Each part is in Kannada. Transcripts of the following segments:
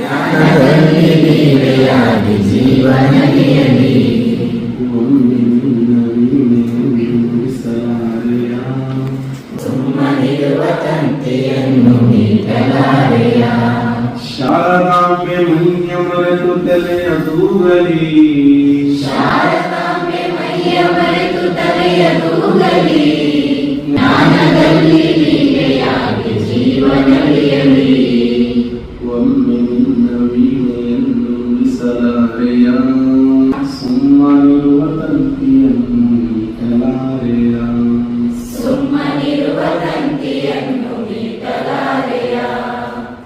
ಜ್ಞಾನದಲ್ಲಿ ನೀರೆಯಾಗಿ ಜೀವನದಿಯಲಿ ಒಮ್ಮೆ ನಿನ್ನ ವೀಣೆಯನ್ನು ನುಡಿಸಲಾರೆಯ ಸುಮ್ಮನಿರುವ ತಂತಿಯನ್ನು ಮೀಟಲಾರೆಯ ಶಾರದಾಂಬೆ ಮೈಯ ಮರೆತು ತಲೆಯ ತೂಗಲಿ ಶಾರದಾಂಬೆ ಮೈಯ ಮರೆತು ತಲೆಯ ತೂಗಲಿ ಜ್ಞಾನದಲ್ಲಿ ನೀರೆಯಾಗಿ ಜೀವನದಿಯಲಿ ಒಮ್ಮೆ ನಿನ್ನ ವೀಣೆಯನ್ನು ನುಡಿಸಲಾರೆಯ ಸುಮ್ಮನಿರುವ ತಂತಿಯನ್ನು ಮೀಟಲಾರೆಯ ಸುಮ್ಮನಿರುವ ತಂತಿಯನ್ನು ಮೀಟಲಾರೆಯ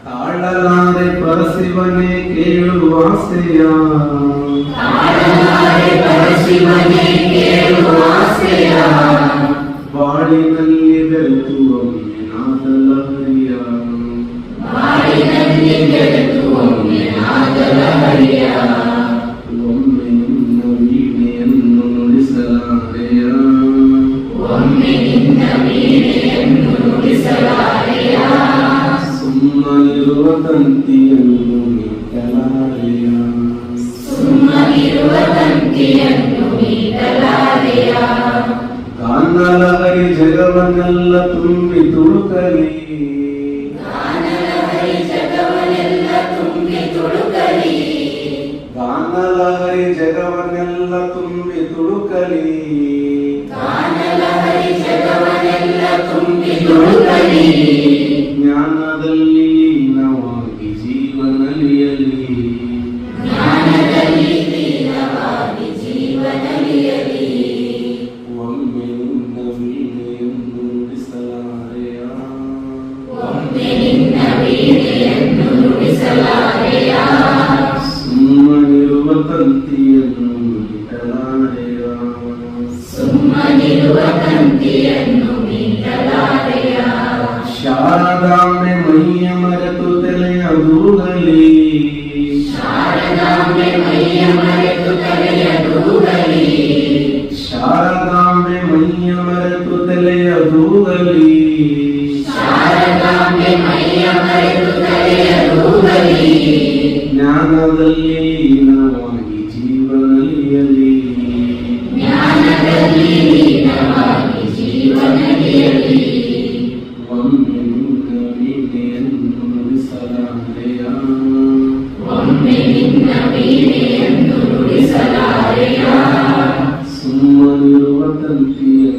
ತಾಳಲಾರೆ ಪರಶಿವನೇ ಕೇಳುವ ಆಸೆಯ ತಾಳಲಾರೆ ಪರಶಿವನೇ ಕೇಳುವ ಆಸೆಯ ಬಾಳಿನಲ್ಲಿ ಬೆರೆತು ಒಮ್ಮೆ ನಾದಲಹರಿಯ ಬಾಳಿನಲ್ಲಿ ಬೆರೆತು ಒಮ್ಮೆ ನಾದಲಹರಿಯ ಒಮ್ಮೆ ನಿನ್ನ ವೀಣೆಯನ್ನು ನುಡಿಸಲಾರೆಯ ಒಮ್ಮೆ ನಿನ್ನ ವೀಣೆಯನ್ನು ನುಡಿಸಲಾರೆಯ ಸುಮ್ಮನಿರುವ ತಂತಿಯನ್ನು ಮೀಟಲಾರೆಯ ಸುಮ್ಮನಿರುವ ತಂತಿಯನ್ನು ಮೀಟಲಾರೆಯ ಗಾನಲಹರಿ ಜಗವನ್ನೆಲ್ಲ ತುಂಬಿ ತುಳುಕಲಿ ಗಾನಲಹರಿ ಜಗವನ್ನೆಲ್ಲ ತುಂಬಿ ತುಳುಕಲಿ ಗಾನಲಹರಿ ಜಗವನ್ನೆಲ್ಲ ತುಂಬಿ ತುಳುಕಲಿ ಗಾನಲಹರಿ ಜಗವನ್ನೆಲ್ಲ ತುಂಬಿ ತುಳುಕಲಿ ಜ್ಞಾನದಲ್ಲಿ ಲೀನವಾಗಿ ಜೀವನಲಿಯಲಿ ಜ್ಞಾನದಲ್ಲಿ ಲೀನವಾಗಿ ಜೀವನಲಿಯಲಿ ಒಮ್ಮೆ ನಿನ್ನ ವೀಣೆಯನ್ನು ನುಡಿಸಲಾರೆಯ ಒಮ್ಮೆ ನಿನ್ನ ವೀಣೆಯನ್ನು ನುಡಿಸಲಾರೆಯ ಸುಮ್ಮನಿರುವ ತಂತಿಯನ್ನು ಮೀಟಲಾರೆಯ ಸುಮ್ಮನಿರುವ ತಂತಿಯನ್ನು ಮೀಟಲಾರೆಯ ಶಾರದಾಂಬೆ ಮೈಯ ಮರೆತು ತಲೆಯ ದೂಗಲಿ ಶಾರದಾಂಬೆ ಮೈಯ ಮರೆತು ತಲೆಯ ತೂಗಲಿ ಶಾರದಾಂಬೆ ಮೈಯ ಮರೆತು ತಲೆಯ ದೂಗಲಿ ಶಾರದಾಂಬೆ ಮೈಯ ಮರೆತು ತಲೆಯ ತೂಗಲಿ ಜ್ಞಾನದಲ್ಲಿ ಲೀನವಾಗಿ ಜೀವನಲಿಯಲಿ ಜ್ಞಾನದಲ್ಲಿ ಲೀನವಾಗಿ ಜೀವನದಿಯಲಿ ಒಮ್ಮೆ ನಿನ್ನ ವೀಣೆಯನ್ನು ನುಡಿಸಲಾರೆಯ ಒಮ್ಮೆ ನಿನ್ನ ವೀಣೆಯನ್ನು ನುಡಿಸಲಾರೆಯ ಸುಮ್ಮನಿರುವ ತಂತಿಯ